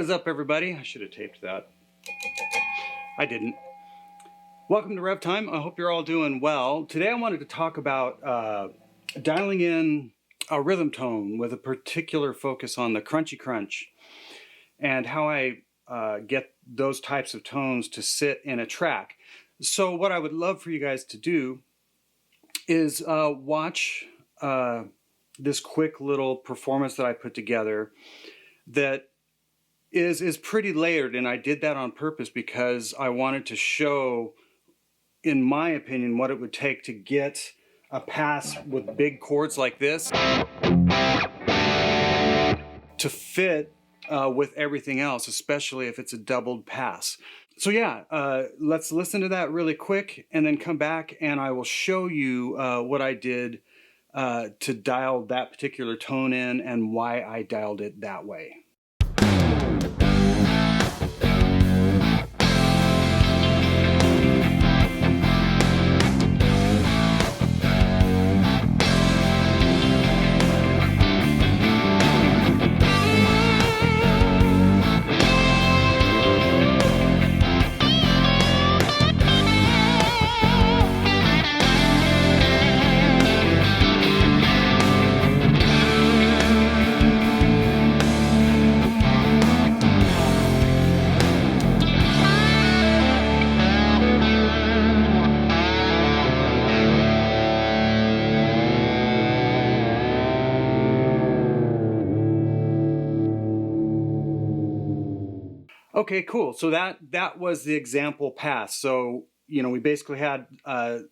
What is up, everybody? I should have taped that. I didn't. Welcome to Revv Time. I hope you're all doing well. Today I wanted to talk about dialing in a rhythm tone with a particular focus on the crunchy crunch and how I get those types of tones to sit in a track. So what I would love for you guys to do is watch this quick little performance that I put together that is pretty layered, and I did that on purpose because I wanted to show, in my opinion, what it would take to get a pass with big chords like this to fit with everything else, especially if it's a doubled pass. So yeah, let's listen to that really quick and then come back and I will show you what I did to dial that particular tone in and why I dialed it that way. Okay, cool. So that was the example pass. So, you know, we basically had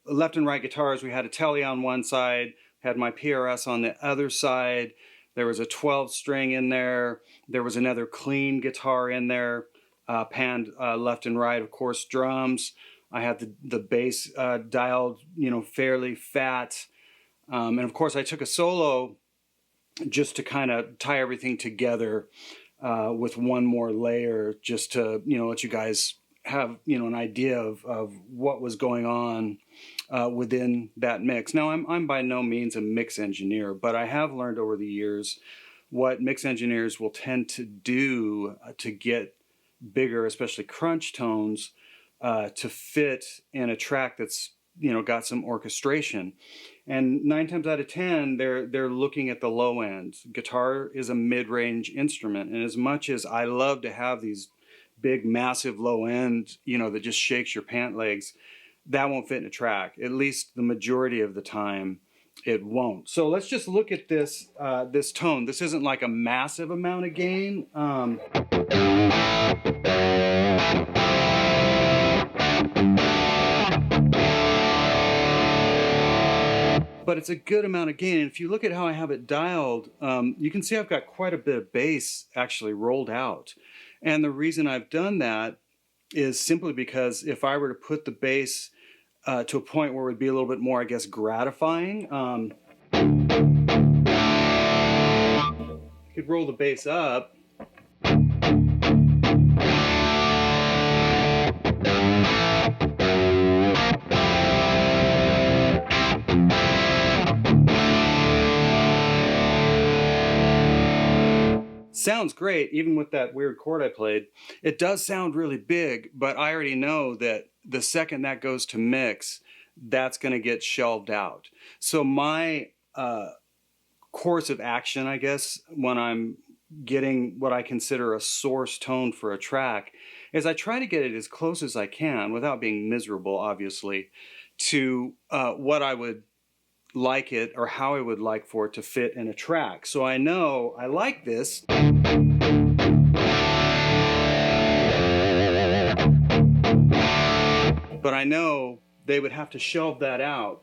left and right guitars. We had a Tele on one side, had my PRS on the other side. There was a 12 string in there. There was another clean guitar in there, panned left and right, of course, drums. I had the bass dialed, you know, fairly fat. And of course, I took a solo just to kind of tie everything together. With one more layer, just to, you know, let you guys have, you know, an idea of what was going on within that mix. Now, I'm by no means a mix engineer, but I have learned over the years what mix engineers will tend to do to get bigger, especially crunch tones, to fit in a track that's, you know, got some orchestration. And 9 times out of 10, they're looking at the low end. Guitar is a mid-range instrument, and as much as I love to have these big, massive low end, you know, that just shakes your pant legs, that won't fit in a track. At least the majority of the time, it won't. So let's just look at this this tone. This isn't like a massive amount of gain. But it's a good amount of gain. And if you look at how I have it dialed, you can see I've got quite a bit of bass actually rolled out. And the reason I've done that is simply because if I were to put the bass to a point where it would be a little bit more, I guess, gratifying, I could roll the bass up. Sounds great, even with that weird chord I played. It does sound really big, but I already know that the second that goes to mix, that's going to get shelved out. So my course of action, I guess, when I'm getting what I consider a source tone for a track, is I try to get it as close as I can, without being miserable, obviously, to what I would like it, or how I would like for it to fit in a track. So I know I like this, but I know they would have to shelve that out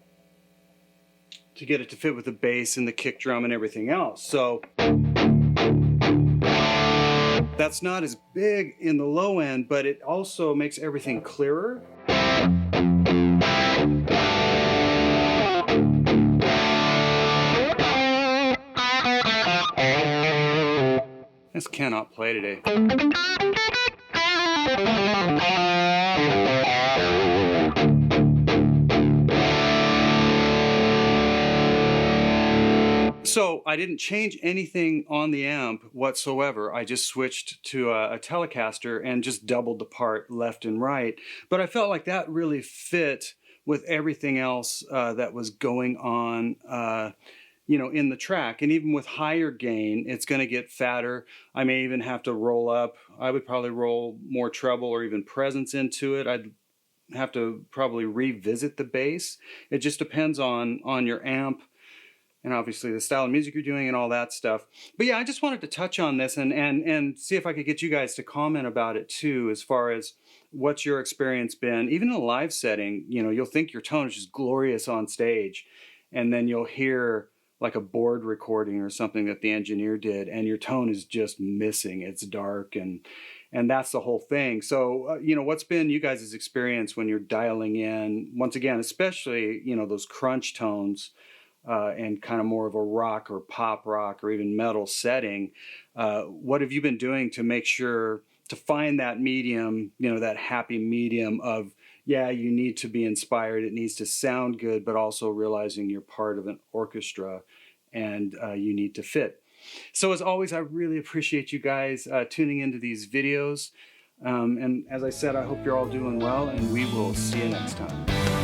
to get it to fit with the bass and the kick drum and everything else. So that's not as big in the low end, but it also makes everything clearer. This cannot play today. So I didn't change anything on the amp whatsoever. I just switched to a Telecaster and just doubled the part left and right. But I felt like that really fit with everything else that was going on, in the track. And even with higher gain, it's going to get fatter. I may even have to roll up. I would probably roll more treble or even presence into it. I'd have to probably revisit the bass. It just depends on your amp, and obviously the style of music you're doing and all that stuff. But yeah, I just wanted to touch on this and see if I could get you guys to comment about it too, as far as what's your experience been. Even in a live setting, you'll think your tone is just glorious on stage, and then you'll hear like a board recording or something that the engineer did, and your tone is just missing. It's dark, and that's the whole thing. So, what's been you guys' experience when you're dialing in, once again, especially, those crunch tones, and kind of more of a rock or pop rock or even metal setting? What have you been doing to make sure to find that medium, that happy medium of, yeah, you need to be inspired, it needs to sound good, but also realizing you're part of an orchestra and you need to fit. So as always, I really appreciate you guys tuning into these videos. And as I said, I hope you're all doing well, and we will see you next time.